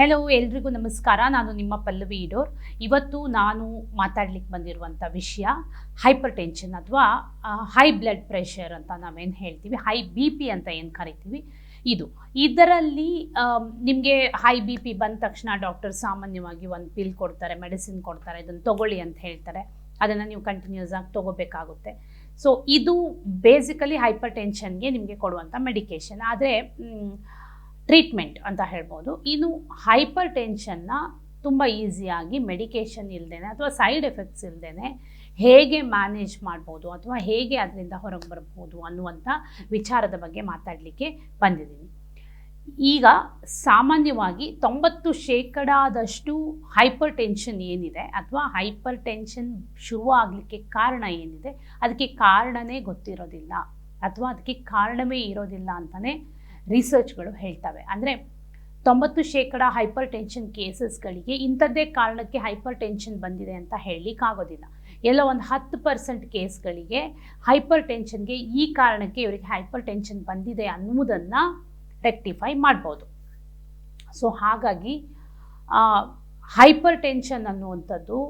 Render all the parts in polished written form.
Hello ಎಲ್ರಿಗೂ ನಮಸ್ಕಾರ. ನಾನು ನಿಮ್ಮ ಪಲ್ಲವಿ ಇಡೋರ್. ಇವತ್ತು ನಾನು ಮಾತಾಡ್ಲಿಕ್ಕೆ ಬಂದಿರುವಂಥ ವಿಷಯ ಹೈಪರ್ ಟೆನ್ಷನ್ ಅಥವಾ ಹೈ ಬ್ಲಡ್ ಪ್ರೆಷರ್ ಅಂತ ನಾವೇನು ಹೇಳ್ತೀವಿ, ಹೈ ಬಿ ಪಿ ಅಂತ ಏನು ಕರಿತೀವಿ. ಇದರಲ್ಲಿ ನಿಮಗೆ ಹೈ ಬಿ ಪಿ ಬಂದ ತಕ್ಷಣ ಡಾಕ್ಟರ್ ಸಾಮಾನ್ಯವಾಗಿ ಒಂದು ಪಿಲ್ ಕೊಡ್ತಾರೆ, ಮೆಡಿಸಿನ್ ಕೊಡ್ತಾರೆ, ಇದನ್ನು ತಗೊಳ್ಳಿ ಅಂತ ಹೇಳ್ತಾರೆ. ಅದನ್ನು ನೀವು ಕಂಟಿನ್ಯೂಸ್ ಆಗಿ ತೊಗೋಬೇಕಾಗುತ್ತೆ. ಸೊ ಇದು ಬೇಸಿಕಲಿ ಹೈಪರ್ ಟೆನ್ಷನ್ಗೆ ನಿಮಗೆ ಕೊಡುವಂಥ ಮೆಡಿಕೇಷನ್. ಆದರೆ ಟ್ರೀಟ್ಮೆಂಟ್ ಅಂತ ಹೇಳ್ಬೋದು. ಇನ್ನು ಹೈಪರ್ ಟೆನ್ಷನ್ನ ತುಂಬ ಈಸಿಯಾಗಿ ಮೆಡಿಕೇಷನ್ ಇಲ್ಲದೇ ಅಥವಾ ಸೈಡ್ ಎಫೆಕ್ಟ್ಸ್ ಇಲ್ಲದೇ ಹೇಗೆ ಮ್ಯಾನೇಜ್ ಮಾಡ್ಬೋದು ಅಥವಾ ಹೇಗೆ ಅದರಿಂದ ಹೊರಗೆ ಬರ್ಬೋದು ಅನ್ನುವಂಥ ವಿಚಾರದ ಬಗ್ಗೆ ಮಾತಾಡಲಿಕ್ಕೆ ಬಂದಿದ್ದೀನಿ. ಈಗ ಸಾಮಾನ್ಯವಾಗಿ 90% ಹೈಪರ್ ಟೆನ್ಷನ್ ಏನಿದೆ ಅಥವಾ ಹೈಪರ್ ಟೆನ್ಷನ್ ಶುರು ಆಗಲಿಕ್ಕೆ ಕಾರಣ ಏನಿದೆ, ಅದಕ್ಕೆ ಕಾರಣನೇ ಗೊತ್ತಿರೋದಿಲ್ಲ ಅಥವಾ ಅದಕ್ಕೆ ಕಾರಣವೇ ಇರೋದಿಲ್ಲ ಅಂತಲೇ ರಿಸರ್ಚ್ಗಳು ಹೇಳ್ತವೆ. ಅಂದರೆ 90% ಹೈಪರ್ ಟೆನ್ಷನ್ ಕೇಸಸ್ಗಳಿಗೆ ಇಂಥದ್ದೇ ಕಾರಣಕ್ಕೆ ಹೈಪರ್ ಟೆನ್ಷನ್ ಬಂದಿದೆ ಅಂತ ಹೇಳಲಿಕ್ಕಾಗೋದಿಲ್ಲ. ಎಲ್ಲೋ ಒಂದು 10% ಕೇಸ್ಗಳಿಗೆ ಹೈಪರ್ ಟೆನ್ಷನ್ಗೆ ಈ ಕಾರಣಕ್ಕೆ ಇವರಿಗೆ ಹೈಪರ್ ಟೆನ್ಷನ್ ಬಂದಿದೆ ಅನ್ನುವುದನ್ನು ರೆಕ್ಟಿಫೈ ಮಾಡ್ಬೋದು. ಸೊ ಹಾಗಾಗಿ ಹೈಪರ್ ಟೆನ್ಷನ್ ಅನ್ನುವಂಥದ್ದು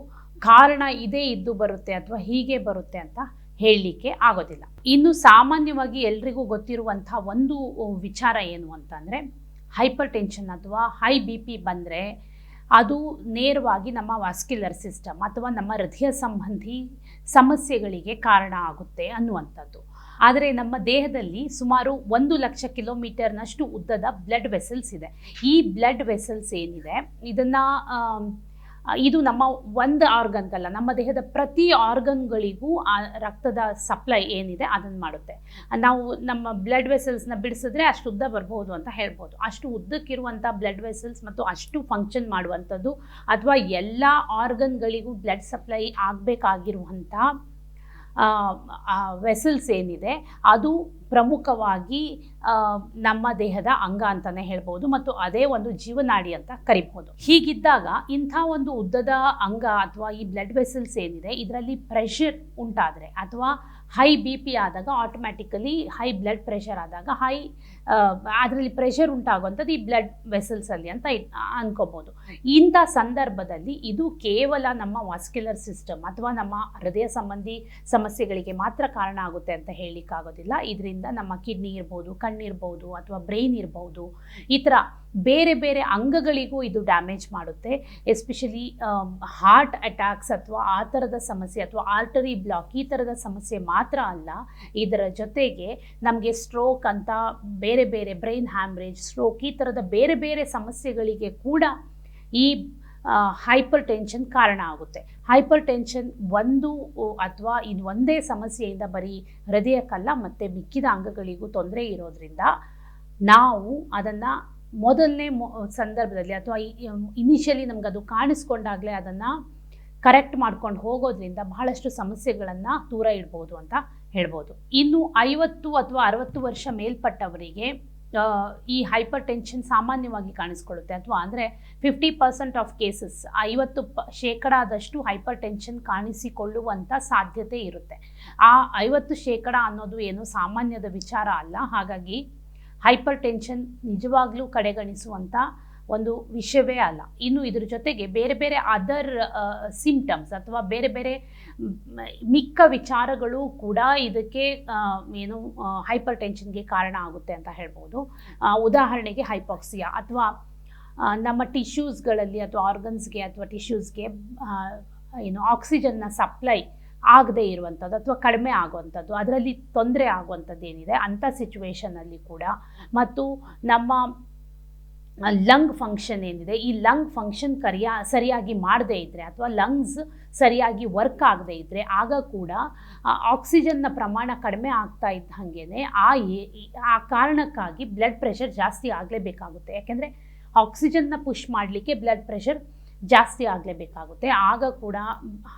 ಕಾರಣ ಇದೇ ಇದ್ದು ಬರುತ್ತೆ ಅಥವಾ ಹೀಗೆ ಬರುತ್ತೆ ಅಂತ ಹೇಳಲಿಕ್ಕೆ ಆಗೋದಿಲ್ಲ. ಇನ್ನು ಸಾಮಾನ್ಯವಾಗಿ ಎಲ್ರಿಗೂ ಗೊತ್ತಿರುವಂಥ ಒಂದು ವಿಚಾರ ಏನು ಅಂತಂದರೆ, ಹೈಪರ್ ಟೆನ್ಷನ್ ಅಥವಾ ಹೈ ಬಿ ಪಿ ಬಂದರೆ ಅದು ನೇರವಾಗಿ ನಮ್ಮ ವಾಸ್ಕ್ಯುಲರ್ ಸಿಸ್ಟಮ್ ಅಥವಾ ನಮ್ಮ ಹೃದಯ ಸಂಬಂಧಿ ಸಮಸ್ಯೆಗಳಿಗೆ ಕಾರಣ ಆಗುತ್ತೆ ಅನ್ನುವಂಥದ್ದು. ಆದರೆ ನಮ್ಮ ದೇಹದಲ್ಲಿ ಸುಮಾರು 1,00,000 ಕಿಲೋಮೀಟರ್ನಷ್ಟು ಉದ್ದದ ಬ್ಲಡ್ ವೆಸಲ್ಸ್ ಇದೆ. ಈ ಬ್ಲಡ್ ವೆಸಲ್ಸ್ ಏನಿದೆ ಇದು ನಮ್ಮ ಒಂದು ಆರ್ಗನ್ಗಲ್ಲ, ನಮ್ಮ ದೇಹದ ಪ್ರತಿ ಆರ್ಗನ್ಗಳಿಗೂ ಆ ರಕ್ತದ ಸಪ್ಲೈ ಏನಿದೆ ಅದನ್ನು ಮಾಡುತ್ತೆ. ನಾವು ನಮ್ಮ ಬ್ಲಡ್ ವೆಸಲ್ಸ್ನ ಬಿಡಿಸಿದ್ರೆ ಅಷ್ಟು ಉದ್ದ ಬರ್ಬೋದು ಅಂತ ಹೇಳ್ಬೋದು. ಅಷ್ಟು ಉದ್ದಕ್ಕಿರುವಂಥ ಬ್ಲಡ್ ವೆಸಲ್ಸ್ ಮತ್ತು ಅಷ್ಟು ಫಂಕ್ಷನ್ ಮಾಡುವಂಥದ್ದು ಅಥವಾ ಎಲ್ಲ ಆರ್ಗನ್ಗಳಿಗೂ ಬ್ಲಡ್ ಸಪ್ಲೈ ಆಗಬೇಕಾಗಿರುವಂಥ ವೆಸಲ್ಸ್ ಏನಿದೆ ಅದು ಪ್ರಮುಖವಾಗಿ ನಮ್ಮ ದೇಹದ ಅಂಗ ಅಂತಲೇ ಹೇಳ್ಬೋದು ಮತ್ತು ಅದೇ ಒಂದು ಜೀವನಾಡಿ ಅಂತ ಕರಿಬಹುದು. ಹೀಗಿದ್ದಾಗ ಇಂಥ ಒಂದು ಉದ್ದದ ಅಂಗ ಅಥವಾ ಈ ಬ್ಲಡ್ ವೆಸಲ್ಸ್ ಏನಿದೆ ಇದರಲ್ಲಿ ಪ್ರೆಷರ್ ಉಂಟಾದರೆ ಅಥವಾ ಹೈ ಬಿ ಪಿ ಆದಾಗ ಆಟೋಮ್ಯಾಟಿಕಲಿ ಹೈ ಬ್ಲಡ್ ಪ್ರೆಷರ್ ಆದಾಗ ಅದರಲ್ಲಿ ಪ್ರೆಷರ್ ಉಂಟಾಗುವಂಥದ್ದು ಈ ಬ್ಲಡ್ ವೆಸಲ್ಸಲ್ಲಿ ಅಂತ ಅನ್ಕೋಬೋದು. ಇಂಥ ಸಂದರ್ಭದಲ್ಲಿ ಇದು ಕೇವಲ ನಮ್ಮ ವಾಸ್ಕ್ಯುಲರ್ ಸಿಸ್ಟಮ್ ಅಥವಾ ನಮ್ಮ ಹೃದಯ ಸಂಬಂಧಿ ಸಮಸ್ಯೆಗಳಿಗೆ ಮಾತ್ರ ಕಾರಣ ಆಗುತ್ತೆ ಅಂತ ಹೇಳಲಿಕ್ಕಾಗೋದಿಲ್ಲ. ಇದರಿಂದ ನಮ್ಮ ಕಿಡ್ನಿ ಇರ್ಬೋದು, ಕಣ್ಣಿರ್ಬೋದು ಅಥವಾ ಬ್ರೈನ್ ಇರ್ಬೋದು, ಈ ಥರ ಬೇರೆ ಬೇರೆ ಅಂಗಗಳಿಗೂ ಇದು ಡ್ಯಾಮೇಜ್ ಮಾಡುತ್ತೆ. ಎಸ್ಪೆಷಲಿ ಹಾರ್ಟ್ ಅಟ್ಯಾಕ್ಸ್ ಅಥವಾ ಆ ಥರದ ಸಮಸ್ಯೆ ಅಥವಾ ಆರ್ಟರಿ ಬ್ಲಾಕ್ ಈ ಥರದ ಸಮಸ್ಯೆ ಮಾತ್ರ ಅಲ್ಲ, ಇದರ ಜೊತೆಗೆ ನಮಗೆ ಸ್ಟ್ರೋಕ್ ಅಂತ ಬೇರೆ ಬೇರೆ ಬ್ರೈನ್ ಹ್ಯಾಮ್ರೇಜ್, ಸ್ಟ್ರೋಕ್ ಈ ಥರದ ಬೇರೆ ಬೇರೆ ಸಮಸ್ಯೆಗಳಿಗೆ ಕೂಡ ಈ ಹೈಪರ್ ಟೆನ್ಷನ್ ಕಾರಣ ಆಗುತ್ತೆ. ಹೈಪರ್ ಟೆನ್ಷನ್ ಅಥವಾ ಇದು ಒಂದೇ ಸಮಸ್ಯೆಯಿಂದ ಬರೀ ಹೃದಯಕ್ಕಲ್ಲ ಮತ್ತು ಮಿಕ್ಕಿದ ಅಂಗಗಳಿಗೂ ತೊಂದರೆ ಇರೋದ್ರಿಂದ ನಾವು ಅದನ್ನು ಮೊದಲನೇ ಸಂದರ್ಭದಲ್ಲಿ ಅಥವಾ ಇನಿಷಿಯಲಿ ನಮಗದು ಕಾಣಿಸ್ಕೊಂಡಾಗಲೇ ಅದನ್ನು ಕರೆಕ್ಟ್ ಮಾಡ್ಕೊಂಡು ಹೋಗೋದ್ರಿಂದ ಬಹಳಷ್ಟು ಸಮಸ್ಯೆಗಳನ್ನು ದೂರ ಇಡ್ಬೋದು ಅಂತ ಹೇಳ್ಬೋದು. ಇನ್ನು 50 ಅಥವಾ 60 ವರ್ಷ ಮೇಲ್ಪಟ್ಟವರಿಗೆ ಈ ಹೈಪರ್ ಟೆನ್ಷನ್ ಸಾಮಾನ್ಯವಾಗಿ ಕಾಣಿಸ್ಕೊಳ್ಳುತ್ತೆ. ಅಥವಾ ಅಂದರೆ 50% ಆಫ್ ಕೇಸಸ್ 50% ಹೈಪರ್ ಟೆನ್ಷನ್ ಕಾಣಿಸಿಕೊಳ್ಳುವಂಥ ಸಾಧ್ಯತೆ ಇರುತ್ತೆ. ಆ 50% ಅನ್ನೋದು ಏನು ಸಾಮಾನ್ಯದ ವಿಚಾರ ಅಲ್ಲ. ಹಾಗಾಗಿ ಹೈಪರ್ ಟೆನ್ಷನ್ ನಿಜವಾಗ್ಲೂ ಕಡೆಗಣಿಸುವಂಥ ಒಂದು ವಿಷಯವೇ ಅಲ್ಲ. ಇನ್ನು ಇದ್ರ ಜೊತೆಗೆ ಬೇರೆ ಬೇರೆ ಅದರ್ ಸಿಂಪ್ಟಮ್ಸ್ ಅಥವಾ ಬೇರೆ ಬೇರೆ ಮಿಕ್ಕ ವಿಚಾರಗಳು ಕೂಡ ಇದಕ್ಕೆ ಹೈಪರ್ ಟೆನ್ಷನ್ಗೆ ಕಾರಣ ಆಗುತ್ತೆ ಅಂತ ಹೇಳ್ಬೋದು. ಉದಾಹರಣೆಗೆ ಹೈಪಾಕ್ಸಿಯಾ ಅಥವಾ ನಮ್ಮ ಟಿಶ್ಯೂಸ್ಗಳಲ್ಲಿ ಅಥವಾ ಆರ್ಗನ್ಸ್ಗೆ ಅಥವಾ ಟಿಶ್ಯೂಸ್ಗೆ ಆಕ್ಸಿಜನ್ನ ಸಪ್ಲೈ ಆಗದೇ ಇರುವಂಥದ್ದು ಅಥವಾ ಕಡಿಮೆ ಆಗುವಂಥದ್ದು, ಅದರಲ್ಲಿ ತೊಂದರೆ ಆಗುವಂಥದ್ದು ಏನಿದೆ ಅಂಥ ಸಿಚುವೇಷನಲ್ಲಿ ಕೂಡ, ಮತ್ತು ನಮ್ಮ ಲಂಗ್ ಫಂಕ್ಷನ್ ಏನಿದೆ ಈ ಲಂಗ್ ಫಂಕ್ಷನ್ ಸರಿಯಾಗಿ ಮಾಡದೇ ಇದ್ದರೆ ಅಥವಾ ಲಂಗ್ಸ್ ಸರಿಯಾಗಿ ವರ್ಕ್ ಆಗದೇ ಇದ್ದರೆ ಆಗ ಕೂಡ ಆಕ್ಸಿಜನ್ನ ಪ್ರಮಾಣ ಕಡಿಮೆ ಆಗ್ತಾ ಇದ್ದ ಹಾಗೇ ಆ ಕಾರಣಕ್ಕಾಗಿ ಬ್ಲಡ್ ಪ್ರೆಷರ್ ಜಾಸ್ತಿ ಆಗಲೇಬೇಕಾಗುತ್ತೆ. ಯಾಕೆಂದರೆ ಆಕ್ಸಿಜನ್ನ ಪುಷ್ ಮಾಡಲಿಕ್ಕೆ ಬ್ಲಡ್ ಪ್ರೆಷರ್ ಜಾಸ್ತಿ ಆಗಲೇಬೇಕಾಗುತ್ತೆ. ಆಗ ಕೂಡ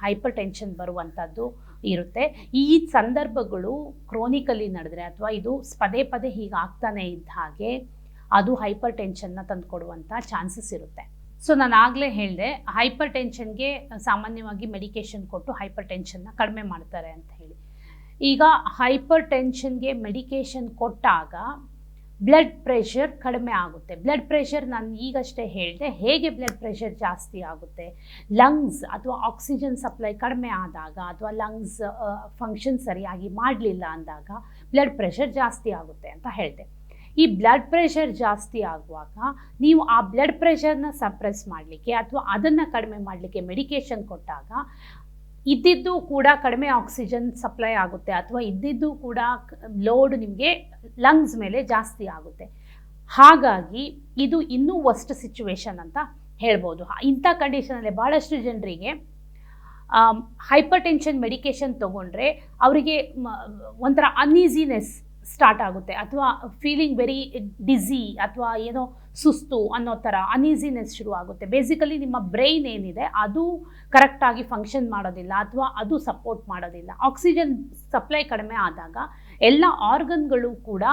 ಹೈಪರ್ ಟೆನ್ಷನ್ ಬರುವಂಥದ್ದು ಇರುತ್ತೆ. ಈ ಸಂದರ್ಭಗಳು ಕ್ರೋನಿಕಲಿ ನಡೆದರೆ ಅಥವಾ ಇದು ಪದೇ ಪದೇ ಹೀಗೆ ಆಗ್ತಾನೆ ಇದ್ದ ಹಾಗೆ ಅದು ಹೈಪರ್ ಟೆನ್ಷನ್ನ ತಂದುಕೊಡುವಂಥ ಚಾನ್ಸಸ್ ಇರುತ್ತೆ. ಸೊ ನಾನು ಆಗಲೇ ಹೇಳಿದೆ, ಹೈಪರ್ ಟೆನ್ಷನ್ಗೆ ಸಾಮಾನ್ಯವಾಗಿ ಮೆಡಿಕೇಷನ್ ಕೊಟ್ಟು ಹೈಪರ್ ಟೆನ್ಷನ್ನ ಕಡಿಮೆ ಮಾಡ್ತಾರೆ ಅಂತ ಹೇಳಿ. ಈಗ ಹೈಪರ್ ಟೆನ್ಷನ್ಗೆ ಮೆಡಿಕೇಷನ್ ಕೊಟ್ಟಾಗ ಬ್ಲಡ್ ಪ್ರೆಷರ್ ಕಡಿಮೆ ಆಗುತ್ತೆ. ಬ್ಲಡ್ ಪ್ರೆಷರ್ ನಾನು ಈಗಷ್ಟೇ ಹೇಳಿದೆ. ಹೇಗೆ ಬ್ಲಡ್ ಪ್ರೆಷರ್ ಜಾಸ್ತಿ ಆಗುತ್ತೆ? ಲಂಗ್ಸ್ ಅಥವಾ ಆಕ್ಸಿಜನ್ ಸಪ್ಲೈ ಕಡಿಮೆ ಆದಾಗ ಅಥವಾ ಲಂಗ್ಸ್ ಫಂಕ್ಷನ್ ಸರಿಯಾಗಿ ಮಾಡಲಿಲ್ಲ ಅಂದಾಗ ಬ್ಲಡ್ ಪ್ರೆಷರ್ ಜಾಸ್ತಿ ಆಗುತ್ತೆ ಅಂತ ಹೇಳಿದೆ. ಈ ಬ್ಲಡ್ ಪ್ರೆಷರ್ ಜಾಸ್ತಿ ಆಗುವಾಗ ನೀವು ಆ ಬ್ಲಡ್ ಪ್ರೆಷರ್ನ ಸಪ್ರೆಸ್ ಮಾಡಲಿಕ್ಕೆ ಅಥವಾ ಅದನ್ನು ಕಡಿಮೆ ಮಾಡಲಿಕ್ಕೆ ಮೆಡಿಕೇಷನ್ ಕೊಟ್ಟಾಗ ಇದ್ದಿದ್ದು ಕೂಡ ಕಡಿಮೆ ಆಕ್ಸಿಜನ್ ಸಪ್ಲೈ ಆಗುತ್ತೆ ಅಥವಾ ಇದ್ದಿದ್ದು ಕೂಡ ಲೋಡ್ ನಿಮಗೆ ಲಂಗ್ಸ್ ಮೇಲೆ ಜಾಸ್ತಿ ಆಗುತ್ತೆ. ಹಾಗಾಗಿ ಇದು ಇನ್ನೂ ವರ್ಸ್ಟ್ ಸಿಚುವೇಶನ್ ಅಂತ ಹೇಳ್ಬೋದು. ಇಂಥ ಕಂಡೀಷನಲ್ಲಿ ಭಾಳಷ್ಟು ಜನರಿಗೆ ಹೈಪರ್ ಟೆನ್ಷನ್ ಮೆಡಿಕೇಷನ್ ತೊಗೊಂಡ್ರೆ ಅವರಿಗೆ ಒಂಥರ ಅನ್ಈಸಿನೆಸ್ ಸ್ಟಾರ್ಟ್ ಆಗುತ್ತೆ ಅಥವಾ ಫೀಲಿಂಗ್ ವೆರಿ ಡಿಝಿ ಅಥವಾ ಏನೋ ಸುಸ್ತು ಅನ್ನೋ ಥರ ಅನ್ಈಸಿನೆಸ್ ಶುರು ಆಗುತ್ತೆ. ಬೇಸಿಕಲಿ ನಿಮ್ಮ ಬ್ರೈನ್ ಏನಿದೆ ಅದು ಕರೆಕ್ಟಾಗಿ ಫಂಕ್ಷನ್ ಮಾಡೋದಿಲ್ಲ ಅಥವಾ ಅದು ಸಪೋರ್ಟ್ ಮಾಡೋದಿಲ್ಲ. ಆಕ್ಸಿಜನ್ ಸಪ್ಲೈ ಕಡಿಮೆ ಆದಾಗ ಎಲ್ಲ ಆರ್ಗನ್ಗಳು ಕೂಡ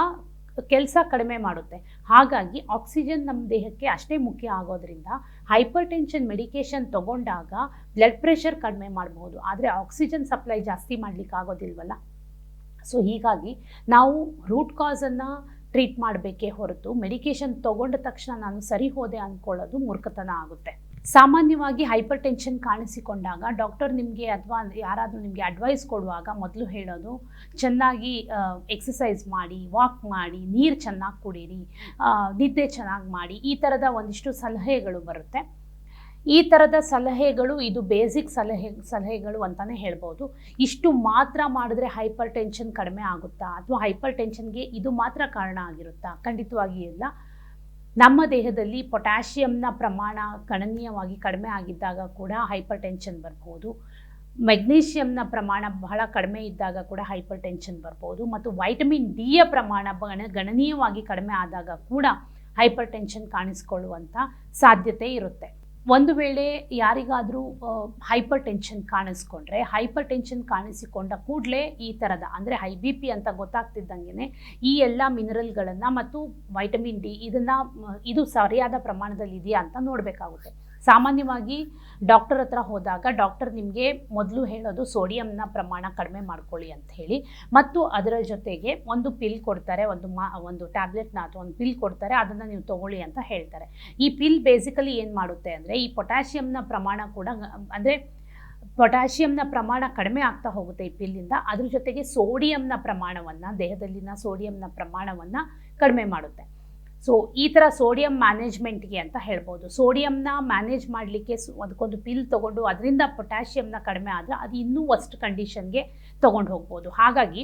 ಕೆಲಸ ಕಡಿಮೆ ಮಾಡುತ್ತೆ. ಹಾಗಾಗಿ ಆಕ್ಸಿಜನ್ ನಮ್ಮ ದೇಹಕ್ಕೆ ಅಷ್ಟೇ ಮುಖ್ಯ ಆಗೋದ್ರಿಂದ ಹೈಪರ್ ಟೆನ್ಷನ್ ಮೆಡಿಕೇಷನ್ ತೊಗೊಂಡಾಗ ಬ್ಲಡ್ ಪ್ರೆಷರ್ ಕಡಿಮೆ ಮಾಡ್ಬೋದು, ಆದರೆ ಆಕ್ಸಿಜನ್ ಸಪ್ಲೈ ಜಾಸ್ತಿ ಮಾಡಲಿಕ್ಕೆ ಆಗೋದಿಲ್ವಲ್ಲ. ಸೊ ಹೀಗಾಗಿ ನಾವು ರೂಟ್ ಕಾಸನ್ನು ಟ್ರೀಟ್ ಮಾಡಬೇಕೇ ಹೊರತು ಮೆಡಿಕೇಷನ್ ತೊಗೊಂಡ ತಕ್ಷಣ ನಾನು ಸರಿ ಹೋದೆ ಅಂದ್ಕೊಳ್ಳೋದು ಮೂರ್ಖತನ ಆಗುತ್ತೆ. ಸಾಮಾನ್ಯವಾಗಿ ಹೈಪರ್ ಟೆನ್ಷನ್ ಕಾಣಿಸಿಕೊಂಡಾಗ ಡಾಕ್ಟರ್ ನಿಮಗೆ ಅಥವಾ ಯಾರಾದರೂ ನಿಮಗೆ ಅಡ್ವೈಸ್ ಕೊಡುವಾಗ ಮೊದಲು ಹೇಳೋದು ಚೆನ್ನಾಗಿ ಎಕ್ಸಸೈಸ್ ಮಾಡಿ, ವಾಕ್ ಮಾಡಿ, ನೀರು ಚೆನ್ನಾಗಿ ಕುಡೀರಿ, ನಿದ್ದೆ ಚೆನ್ನಾಗಿ ಮಾಡಿ, ಈ ಥರದ ಒಂದಿಷ್ಟು ಸಲಹೆಗಳು ಬರುತ್ತೆ. ಈ ಥರದ ಸಲಹೆಗಳು ಇದು ಬೇಸಿಕ್ ಸಲಹೆಗಳು ಅಂತಲೇ ಹೇಳ್ಬೋದು. ಇಷ್ಟು ಮಾತ್ರ ಮಾಡಿದ್ರೆ ಹೈಪರ್ ಟೆನ್ಷನ್ ಕಡಿಮೆ ಆಗುತ್ತಾ ಅಥವಾ ಹೈಪರ್ ಟೆನ್ಷನ್ಗೆ ಇದು ಮಾತ್ರ ಕಾರಣ ಆಗಿರುತ್ತಾ? ಖಂಡಿತವಾಗಿ ಇಲ್ಲ. ನಮ್ಮ ದೇಹದಲ್ಲಿ ಪೊಟ್ಯಾಷಿಯಂನ ಪ್ರಮಾಣ ಗಣನೀಯವಾಗಿ ಕಡಿಮೆ ಆಗಿದ್ದಾಗ ಕೂಡ ಹೈಪರ್ ಟೆನ್ಷನ್ ಬರ್ಬೋದು. ಮೆಗ್ನೀಷಿಯಂನ ಪ್ರಮಾಣ ಬಹಳ ಕಡಿಮೆ ಇದ್ದಾಗ ಕೂಡ ಹೈಪರ್ ಟೆನ್ಷನ್ ಬರ್ಬೋದು. ಮತ್ತು ವೈಟಮಿನ್ ಡಿಯ ಪ್ರಮಾಣ ಗಣನೀಯವಾಗಿ ಕಡಿಮೆ ಆದಾಗ ಕೂಡ ಹೈಪರ್ ಟೆನ್ಷನ್ ಕಾಣಿಸ್ಕೊಳ್ಳುವಂಥ ಸಾಧ್ಯತೆ ಇರುತ್ತೆ. ಒಂದು ವೇಳೆ ಯಾರಿಗಾದರೂ ಹೈಪರ್ ಟೆನ್ಷನ್ ಕಾಣಿಸ್ಕೊಂಡ್ರೆ, ಹೈಪರ್ ಟೆನ್ಷನ್ ಕಾಣಿಸಿಕೊಂಡ ಕೂಡಲೇ ಈ ಥರದ ಅಂದರೆ ಹೈ ಬಿ ಪಿ ಅಂತ ಗೊತ್ತಾಗ್ತಿದ್ದಂಗೆ ಈ ಎಲ್ಲ ಮಿನರಲ್ಗಳನ್ನು ಮತ್ತು ವೈಟಮಿನ್ ಡಿ ಇದು ಸರಿಯಾದ ಪ್ರಮಾಣದಲ್ಲಿ ಇದೆಯಾ ಅಂತ ನೋಡಬೇಕಾಗುತ್ತೆ. ಸಾಮಾನ್ಯವಾಗಿ ಡಾಕ್ಟರ್ ಹತ್ರ ಹೋದಾಗ ಡಾಕ್ಟರ್ ನಿಮಗೆ ಮೊದಲು ಹೇಳೋದು ಸೋಡಿಯಂನ ಪ್ರಮಾಣ ಕಡಿಮೆ ಮಾಡ್ಕೊಳ್ಳಿ ಅಂತ ಹೇಳಿ, ಮತ್ತು ಅದರ ಜೊತೆಗೆ ಒಂದು ಪಿಲ್ ಕೊಡ್ತಾರೆ, ಒಂದು ಟ್ಯಾಬ್ಲೆಟ್ನ ಅಥವಾ ಒಂದು ಪಿಲ್ ಕೊಡ್ತಾರೆ, ಅದನ್ನು ನೀವು ತೊಗೊಳ್ಳಿ ಅಂತ ಹೇಳ್ತಾರೆ. ಈ ಪಿಲ್ ಬೇಸಿಕಲಿ ಏನು ಮಾಡುತ್ತೆ ಅಂದರೆ ಈ ಪೊಟ್ಯಾಷಿಯಂನ ಪ್ರಮಾಣ ಕೂಡ ಅಂದರೆ ಪೊಟ್ಯಾಷಿಯಂನ ಪ್ರಮಾಣ ಕಡಿಮೆ ಆಗ್ತಾ ಹೋಗುತ್ತೆ ಈ ಪಿಲ್ಲಿಂದ. ಅದ್ರ ಜೊತೆಗೆ ಸೋಡಿಯಂನ ಪ್ರಮಾಣವನ್ನು, ದೇಹದಲ್ಲಿನ ಸೋಡಿಯಂನ ಪ್ರಮಾಣವನ್ನು ಕಡಿಮೆ ಮಾಡುತ್ತೆ. ಸೊ ಈ ಥರ ಸೋಡಿಯಂ ಮ್ಯಾನೇಜ್ಮೆಂಟ್ಗೆ ಅಂತ ಹೇಳ್ಬೋದು. ಸೋಡಿಯಂನ ಮ್ಯಾನೇಜ್ ಮಾಡಲಿಕ್ಕೆ ಅದಕ್ಕೊಂದು ಪಿಲ್ ತೊಗೊಂಡು ಅದರಿಂದ ಪೊಟ್ಯಾಷಿಯಂನ ಕಡಿಮೆ ಆದರೆ ಅದು ಇನ್ನೂ ವರ್ಸ್ಟ್ ಕಂಡೀಷನ್ಗೆ ತೊಗೊಂಡು ಹೋಗ್ಬೋದು. ಹಾಗಾಗಿ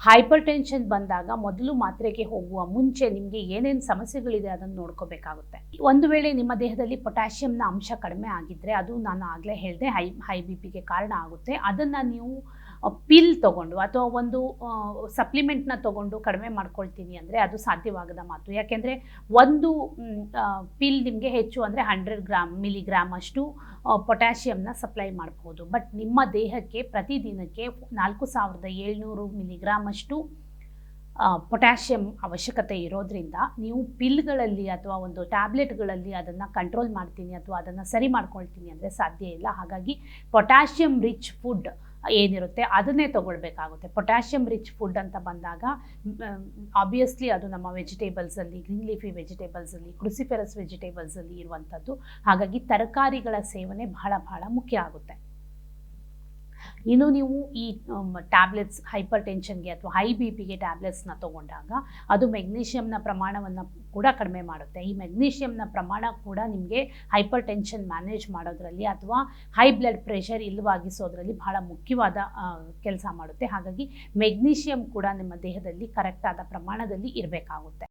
ಹೈಪರ್ ಟೆನ್ಷನ್ ಬಂದಾಗ ಮೊದಲು ಮಾತ್ರೆಗೆ ಹೋಗುವ ಮುಂಚೆ ನಿಮಗೆ ಏನೇನು ಸಮಸ್ಯೆಗಳಿದೆ ಅದನ್ನು ನೋಡ್ಕೋಬೇಕಾಗುತ್ತೆ. ಒಂದು ವೇಳೆ ನಿಮ್ಮ ದೇಹದಲ್ಲಿ ಪೊಟ್ಯಾಷಿಯಂನ ಅಂಶ ಕಡಿಮೆ ಆಗಿದ್ದರೆ ಅದು ನಾನು ಆಗಲೇ ಹೇಳಿದೆ ಹೈ ಬಿ ಪಿಗೆ ಕಾರಣ ಆಗುತ್ತೆ. ಅದನ್ನು ನೀವು ಪಿಲ್ ತೊಗೊಂಡು ಅಥವಾ ಒಂದು ಸಪ್ಲಿಮೆಂಟ್ನ ತೊಗೊಂಡು ಕಡಿಮೆ ಮಾಡ್ಕೊಳ್ತೀನಿ ಅಂದರೆ ಅದು ಸಾಧ್ಯವಾಗದ ಮಾತು. ಯಾಕೆಂದರೆ ಒಂದು ಪಿಲ್ ನಿಮಗೆ ಹೆಚ್ಚು ಅಂದರೆ 100 ಮಿಲಿಗ್ರಾಮ್ ಅಷ್ಟು ಪೊಟ್ಯಾಷಿಯಂನ ಸಪ್ಲೈ ಮಾಡ್ಬೋದು. ಬಟ್ ನಿಮ್ಮ ದೇಹಕ್ಕೆ ಪ್ರತಿದಿನಕ್ಕೆ 4700 ಮಿಲಿಗ್ರಾಮ್ ಅಷ್ಟು ಪೊಟ್ಯಾಷಿಯಂ ಅವಶ್ಯಕತೆ ಇರೋದ್ರಿಂದ ನೀವು ಪಿಲ್ಗಳಲ್ಲಿ ಅಥವಾ ಒಂದು ಟ್ಯಾಬ್ಲೆಟ್ಗಳಲ್ಲಿ ಅದನ್ನು ಕಂಟ್ರೋಲ್ ಮಾಡ್ತೀನಿ ಅಥವಾ ಅದನ್ನು ಸರಿ ಮಾಡ್ಕೊಳ್ತೀನಿ ಅಂದರೆ ಸಾಧ್ಯ ಇಲ್ಲ. ಹಾಗಾಗಿ ಪೊಟ್ಯಾಷಿಯಂ ರಿಚ್ ಫುಡ್ ಏನಿರುತ್ತೆ ಅದನ್ನೇ ತೊಗೊಳ್ಬೇಕಾಗುತ್ತೆ. ಪೊಟ್ಯಾಷಿಯಂ ರಿಚ್ ಫುಡ್ ಅಂತ ಬಂದಾಗ ಆಬ್ವಿಯಸ್ಲಿ ಅದು ನಮ್ಮ ವೆಜಿಟೇಬಲ್ಸಲ್ಲಿ, ಗ್ರೀನ್ ಲೀಫಿ ವೆಜಿಟೇಬಲ್ಸಲ್ಲಿ, ಕ್ರುಸಿಫೆರಸ್ ವೆಜಿಟೇಬಲ್ಸಲ್ಲಿ ಇರುವಂಥದ್ದು. ಹಾಗಾಗಿ ತರಕಾರಿಗಳ ಸೇವನೆ ಬಹಳ ಬಹಳ ಮುಖ್ಯ ಆಗುತ್ತೆ. ಇನ್ನು ನೀವು ಈ ಟ್ಯಾಬ್ಲೆಟ್ಸ್ ಹೈಪರ್ ಟೆನ್ಷನ್ಗೆ ಅಥವಾ ಹೈ ಬಿ ಪಿಗೆ ಟ್ಯಾಬ್ಲೆಟ್ಸ್ನ ತೊಗೊಂಡಾಗ ಅದು ಮೆಗ್ನೀಷಿಯಂನ ಪ್ರಮಾಣವನ್ನು ಕೂಡ ಕಡಿಮೆ ಮಾಡುತ್ತೆ. ಈ ಮೆಗ್ನೀಷಿಯಂನ ಪ್ರಮಾಣ ಕೂಡ ನಿಮಗೆ ಹೈಪರ್ ಟೆನ್ಷನ್ ಮ್ಯಾನೇಜ್ ಮಾಡೋದ್ರಲ್ಲಿ ಅಥವಾ ಹೈ ಬ್ಲಡ್ ಪ್ರೆಷರ್ ಇಲ್ಲವಾಗಿಸೋದ್ರಲ್ಲಿ ಬಹಳ ಮುಖ್ಯವಾದ ಕೆಲಸ ಮಾಡುತ್ತೆ. ಹಾಗಾಗಿ ಮೆಗ್ನೀಷಿಯಂ ಕೂಡ ನಿಮ್ಮ ದೇಹದಲ್ಲಿ ಕರೆಕ್ಟಾದ ಪ್ರಮಾಣದಲ್ಲಿ ಇರಬೇಕಾಗುತ್ತೆ.